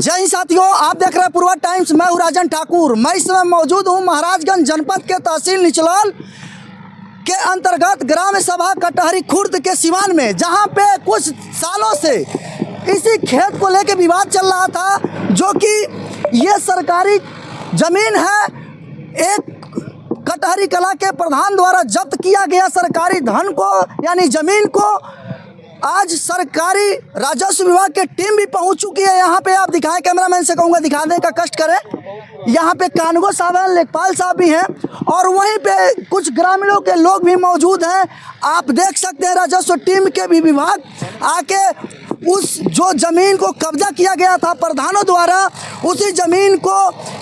जय हिंद साथियों, आप देख रहे हैं पूर्वा टाइम्स। मैं हूं राजन ठाकुर। मैं इस समय मौजूद हूं महाराजगंज जनपद के तहसील निचलौल के अंतर्गत ग्राम सभा कटहरी खुर्द के सिवान में, जहां पे कुछ सालों से इसी खेत को लेकर विवाद चल रहा था, जो कि ये सरकारी जमीन है। एक कटहरी कला के प्रधान द्वारा जब्त किया गया सरकारी धन को, यानी जमीन को, आज सरकारी राजस्व विभाग की टीम भी पहुंच चुकी है। यहाँ पे आप दिखाएं, कैमरामैन से कहूँगा दिखाने का कष्ट करें। यहाँ पे कानगो साहब हैं, लेखपाल साहब भी हैं, और वहीं पे कुछ ग्रामीणों के लोग भी मौजूद हैं। आप देख सकते हैं राजस्व टीम के भी विभाग आके उस जो ज़मीन को कब्जा किया गया था प्रधानों द्वारा, उसी ज़मीन को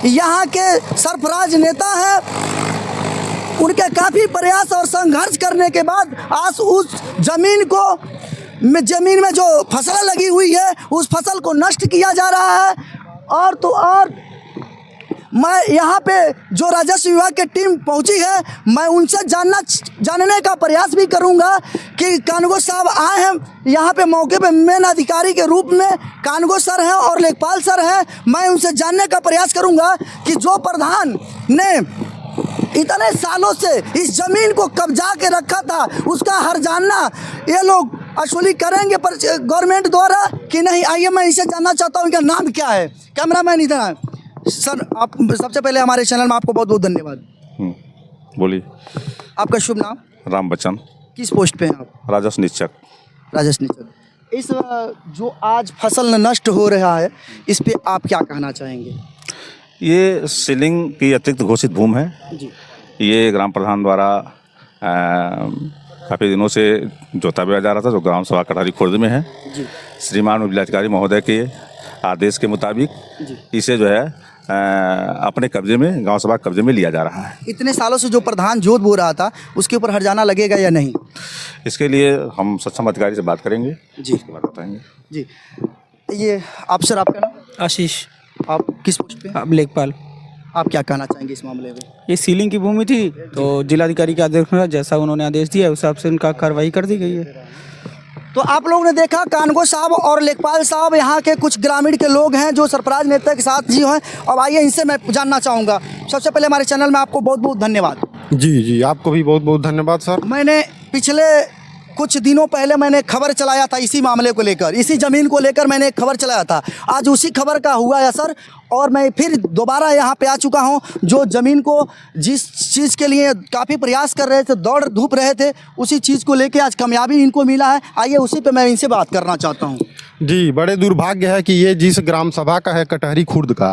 यहाँ के सरफराज नेता हैं, उनके काफ़ी प्रयास और संघर्ष करने के बाद आज उस ज़मीन में जो फसल लगी हुई है, उस फसल को नष्ट किया जा रहा है। और तो और मैं यहाँ पे जो राजस्व विभाग की टीम पहुँची है, मैं उनसे जानने का प्रयास भी करूँगा कि कानगो साहब आए हैं यहाँ पे मौके पे मेन अधिकारी के रूप में। कानगो सर हैं और लेखपाल सर हैं। मैं उनसे जानने का प्रयास करूँगा कि जो प्रधान ने इतने सालों से इस ज़मीन को कब्जा के रखा था, उसका हर्जाना ये लोग वसूली करेंगे पर गवर्नमेंट द्वारा कि नहीं। आइए मैं इसे जानना चाहता हूँ, इनका नाम क्या है। कैमरामैन इधर आए। सर, आप सबसे पहले हमारे चैनल में आपको बहुत बहुत धन्यवाद। बोलिए। आपका शुभ नाम? राम बच्चन। किस पोस्ट पे हैं आप? राजस्व निरीक्षक। राजस्व निरीक्षक। इस जो आज फसल नष्ट हो रहा है, इस पे आप क्या कहना चाहेंगे? ये सीलिंग की अतिरिक्त घोषित भूमि है जी। ये ग्राम प्रधान द्वारा काफ़ी दिनों से जोता बिया जा रहा था, जो ग्राम सभा कटहरी खुर्द में है। जी। श्रीमान जिलाधिकारी महोदय के आदेश के मुताबिक इसे जो है अपने कब्जे में, गांव सभा कब्जे में लिया जा रहा है। इतने सालों से जो प्रधान जोत बो रहा था, उसके ऊपर हर्जाना लगेगा या नहीं? इसके लिए हम सक्षम अधिकारी से बात करेंगे जी, उसके बाद बताएंगे। जी। ये आप सर, आपका नाम? आशीष। आप किस पोस्ट पे? अब लेखपाल। आप क्या कहना चाहेंगे इस मामले में? ये सीलिंग की भूमि थी, तो जिलाधिकारी के आदेश में जैसा उन्होंने आदेश दिया उस हिसाब से उनका कार्रवाई कर दी गई है। तो आप लोगों ने देखा, कानगो साहब और लेखपाल साहब यहाँ के कुछ ग्रामीण के लोग हैं जो सरफराज नेता के साथ जी हैं। अब आइए इनसे मैं जानना चाहूँगा। सबसे पहले हमारे चैनल में आपको बहुत बहुत धन्यवाद। जी, आपको भी बहुत बहुत धन्यवाद सर। मैंने पिछले कुछ दिनों पहले मैंने खबर चलाया था इसी मामले को लेकर, इसी ज़मीन को लेकर मैंने एक खबर चलाया था। आज उसी खबर का हुआ है असर, और मैं फिर दोबारा यहाँ पे आ चुका हूँ। जो ज़मीन को जिस चीज़ के लिए काफ़ी प्रयास कर रहे थे, दौड़ धूप रहे थे, उसी चीज़ को लेके आज कामयाबी इनको मिला है। आइए उसी पे मैं इनसे बात करना चाहता हूँ। जी, बड़े दुर्भाग्य है कि ये जिस ग्राम सभा का है कटहरी खुर्द का,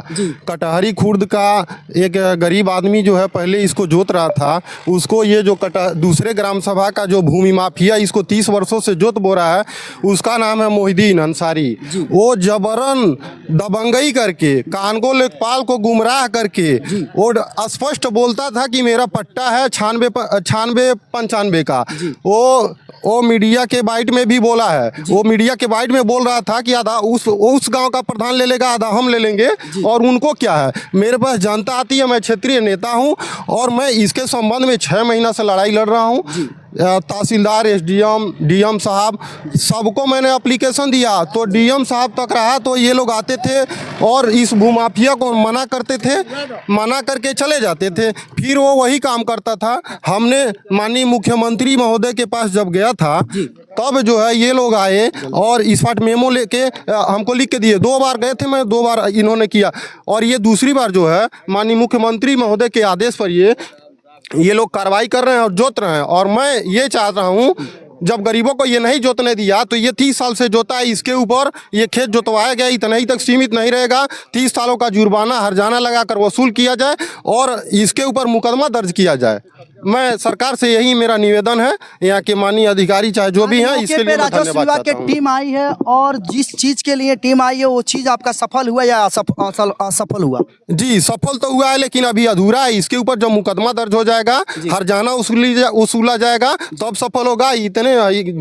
कटहरी खुर्द का एक गरीब आदमी जो है पहले इसको जोत रहा था, उसको ये जो दूसरे ग्राम सभा का जो भूमि माफिया इसको 30 वर्षों से जोत बो रहा है, उसका नाम है मोहिदीन अंसारी। वो जबरन दबंगई करके कानगो लेखपाल को गुमराह करके वो स्पष्ट बोलता था कि मेरा पट्टा है 96-95 का। वो मीडिया के बाइट में भी बोला है। वो मीडिया के बाइट में बोल रहा था कि आधा उस गांव का प्रधान ले लेगा, आधा हम ले लेंगे, और उनको क्या है। मेरे पास जनता आती है, मैं क्षेत्रीय नेता हूं, और मैं इसके संबंध में 6 महीना से लड़ाई लड़ रहा हूं। तहसीलदार, एसडीएम, डीएम साहब, सबको मैंने एप्लीकेशन दिया, तो डीएम साहब तक रहा, तो ये लोग आते थे और इस भूमाफिया को मना करते थे, मना करके चले जाते थे। फिर वो वही काम करता था। हमने माननीय मुख्यमंत्री महोदय के पास जब गया था, तब जो है ये लोग आए और इस पार्ट मेमो लेके हमको लिख के दिए। 2 बार गए थे, मैं 2 बार इन्होंने किया, और ये दूसरी बार जो है माननीय मुख्यमंत्री महोदय के आदेश पर ये लोग कार्रवाई कर रहे हैं और जोत रहे हैं। और मैं ये चाह रहा हूँ, जब गरीबों को ये नहीं जोतने दिया, तो ये 30 साल से जोता है, इसके ऊपर ये खेत जोतवाया गया, इतना ही तक सीमित नहीं रहेगा। 30 सालों का जुर्माना हर्जाना लगाकर वसूल किया जाए और इसके ऊपर मुकदमा दर्ज किया जाए। मैं सरकार से यही मेरा निवेदन है, यहाँ के माननीय अधिकारी चाहे जो भी हैं, इसके लिए मैं राजस्व विभाग की टीम आई है, और जिस चीज़ के लिए टीम आई है वो चीज़ आपका सफल हुआ या असफल हुआ? जी, सफल तो हुआ है, लेकिन अभी अधूरा है। इसके ऊपर जब मुकदमा दर्ज हो जाएगा, हर्जाना वसूला जाएगा, तब सफल होगा। इतने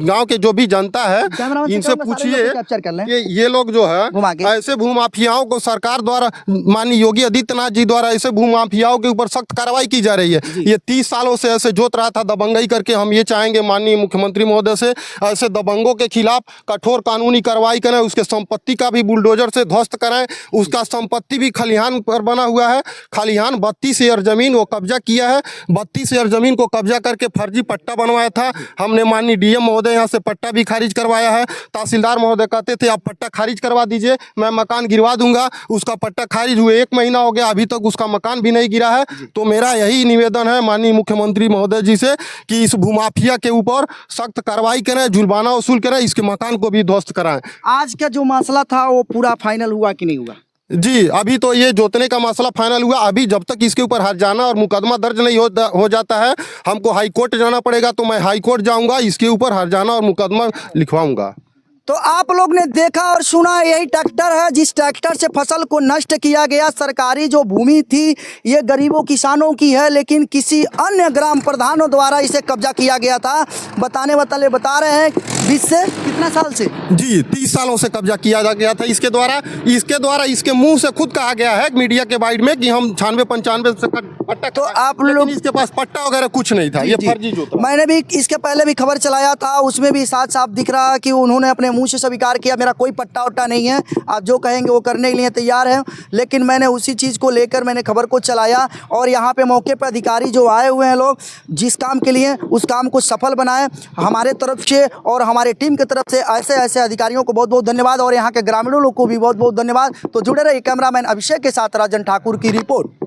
गांव के जो भी जनता है, इनसे पूछिए कि ये लोग जो है ऐसे भूमाफियाओं को सरकार द्वारा, माननीय योगी आदित्यनाथ जी द्वारा ऐसे भूमाफियाओं के ऊपर सख्त कार्रवाई की जा रही है। ये 30 सालों सालों से ऐसे जोत रहा था दबंगई करके। हम ये चाहेंगे माननीय मुख्यमंत्री महोदय से ऐसे दबंगों के खिलाफ कठोर कानूनी कार्रवाई करें, उसके संपत्ति का भी बुलडोजर से ध्वस्त कराएं। उसका संपत्ति भी खलिहान पर बना हुआ है, खलिहान 32 एकड़ जमीन वो कब्जा किया है। 32 एकड़ जमीन को कब्जा करके फर्जी पट्टा बनवाया था। हमने माननीय डीएम महोदय यहाँ से पट्टा भी खारिज करवाया है। तहसीलदार महोदय कहते थे आप पट्टा खारिज करवा दीजिए, मैं मकान गिरवा दूंगा। उसका पट्टा खारिज हुए 1 महीना हो गया, अभी तक उसका मकान भी नहीं गिरा है। तो मेरा यही निवेदन है माननीय मुख्यमंत्री महोदय जी से कि इस भूमाफिया के ऊपर सख्त कार्रवाई करें, जुर्माना वसूल करें, इसके मकान को भी ध्वस्त कराएं। आज का जो मसला था वो पूरा फाइनल हुआ कि नहीं हुआ? जी, अभी तो ये जोतने का मसला फाइनल हुआ। अभी जब तक इसके ऊपर हर्जाना और मुकदमा दर्ज नहीं हो जाता है, हमको हाई कोर्ट जाना पड़ेगा। तो मैं हाई कोर्ट जाऊंगा, इसके ऊपर हर्जाना और मुकदमा लिखवाऊंगा। तो आप लोग ने देखा और सुना, यही ट्रैक्टर है जिस ट्रैक्टर से फसल को नष्ट किया गया। सरकारी जो भूमि थी ये गरीबों किसानों की है, लेकिन किसी अन्य ग्राम प्रधानों द्वारा इसे कब्जा किया गया था। बता रहे हैं 20 से कितना साल से? जी, 30 सालों से कब्जा किया गया था इसके द्वारा। इसके मुंह से खुद कहा गया है मीडिया के बाइट में कि हम 96-95 से पट्टा। तो आप लोग, इसके पास पट्टा वगैरह कुछ नहीं था, ये फर्जी जोता। मैंने भी इसके पहले भी खबर चलाया था, उसमें भी साफ साफ दिख रहा कि उन्होंने अपने मुंह से स्वीकार किया मेरा कोई पट्टा वट्टा नहीं है, आप जो कहेंगे वो करने के लिए तैयार हैं। लेकिन मैंने उसी चीज़ को लेकर मैंने खबर को चलाया और यहाँ पे मौके पर अधिकारी जो आए हुए हैं लोग, जिस काम के लिए उस काम को सफल बनाए हमारे तरफ से और हमारे टीम की तरफ से। ऐसे अधिकारियों को बहुत बहुत धन्यवाद और यहाँ के ग्रामीणों लोग को भी बहुत बहुत धन्यवाद। तो जुड़े रहिए, कैमरामैन अभिषेक के साथ राजन ठाकुर की रिपोर्ट।